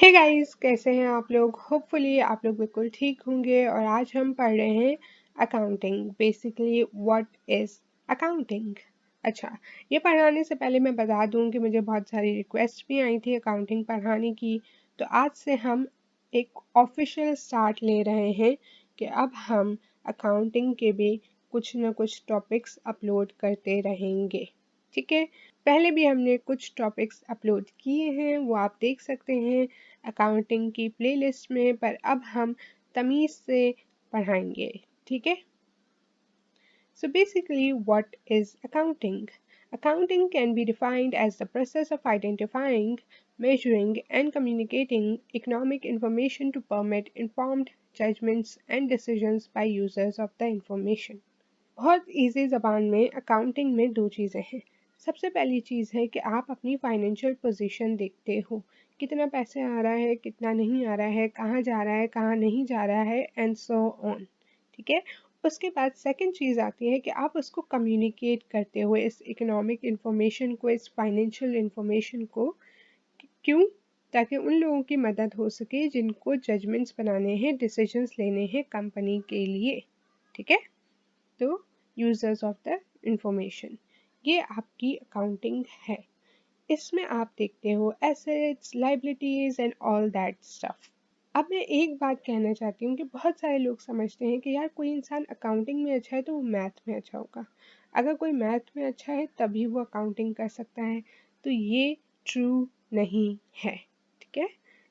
Hey guys, कैसे हैं आप लोग। होपफुली आप लोग बिल्कुल ठीक होंगे। और आज हम पढ़ रहे हैं accounting. Basically what is accounting. अच्छा, ये पढ़ाने से पहले मैं बता दूं कि मुझे बहुत सारी रिक्वेस्ट भी आई थी अकाउंटिंग पढ़ाने की। तो आज से हम एक ऑफिशियल स्टार्ट ले रहे हैं कि अब हम अकाउंटिंग के भी कुछ ना कुछ टॉपिक्स अपलोड करते रहेंगे। ठीक है, पहले भी हमने कुछ टॉपिक्स अपलोड किए हैं, वो आप देख सकते हैं अकाउंटिंग की प्लेलिस्ट में। पर अब हम तमीज से पढ़ाएंगे। ठीक है, so basically what is accounting? Accounting can be defined as the process of identifying, measuring and communicating economic information to permit informed judgments and decisions by users of the information. बहुत इजी ज़बान में accounting में दो चीज़ें हैं। सबसे पहली चीज़ है कि आप अपनी फाइनेंशियल पोजीशन देखते हो, कितना पैसे आ रहा है, कितना नहीं आ रहा है, कहाँ जा रहा है, कहाँ नहीं जा रहा है, एंड सो ऑन। ठीक है, उसके बाद सेकंड चीज़ आती है कि आप उसको कम्युनिकेट करते हो, इस इकोनॉमिक इंफॉर्मेशन को, इस फाइनेंशियल इंफॉर्मेशन को। क्यों? ताकि उन लोगों की मदद हो सके जिनको जजमेंट्स बनाने हैं, डिसीजंस लेने हैं कंपनी के लिए। ठीक है, तो यूजर्स ऑफ द इंफॉर्मेशन, ये आपकी अकाउंटिंग है। इसमें आप देखते हो assets, liabilities and all that stuff. अब मैं एक बात कहना चाहती हूँ कि बहुत सारे लोग समझते हैं कि यार कोई इंसान अकाउंटिंग में अच्छा है तो वो मैथ में अच्छा होगा, अगर कोई मैथ में अच्छा है तभी वो अकाउंटिंग कर सकता है। तो ये ट्रू नहीं है। ठीक है,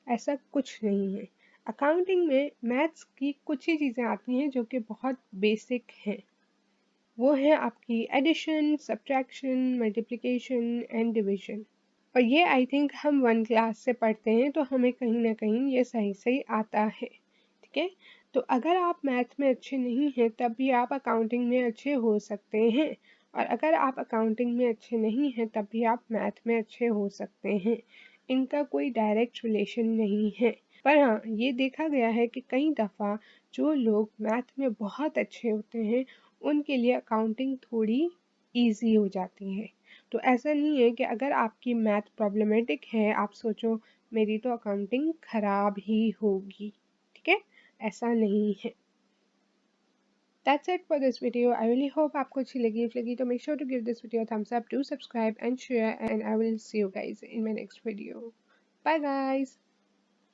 ऐसा कुछ नहीं है। अकाउंटिंग में मैथ्स की कुछ ही चीज़ें आती हैं जो कि बहुत बेसिक हैं। वो है आपकी addition, subtraction, multiplication and division. और ये आई थिंक हम 1 क्लास से पढ़ते हैं, तो हमें कहीं ना कहीं ये सही सही आता है। ठीक है, तो अगर आप मैथ में अच्छे नहीं हैं तब भी आप अकाउंटिंग में अच्छे हो सकते हैं, और अगर आप अकाउंटिंग में अच्छे नहीं हैं तब भी आप मैथ में अच्छे हो सकते हैं। इनका कोई डायरेक्ट रिलेशन नहीं है। पर हाँ, ये देखा गया है कि कई दफ़ा जो लोग मैथ में बहुत अच्छे होते हैं उनके लिए अकाउंटिंग थोड़ी इजी हो जाती है। तो ऐसा नहीं है कि अगर आपकी मैथ प्रॉब्लमेटिक है आप सोचो मेरी तो अकाउंटिंग खराब ही होगी। ठीक है, ऐसा नहीं है। That's it for this video. I really hope आपको अच्छी लगी। If लगी तो make sure to give this video a thumbs up, do subscribe and share, and I will see you guys in my next video. Bye guys.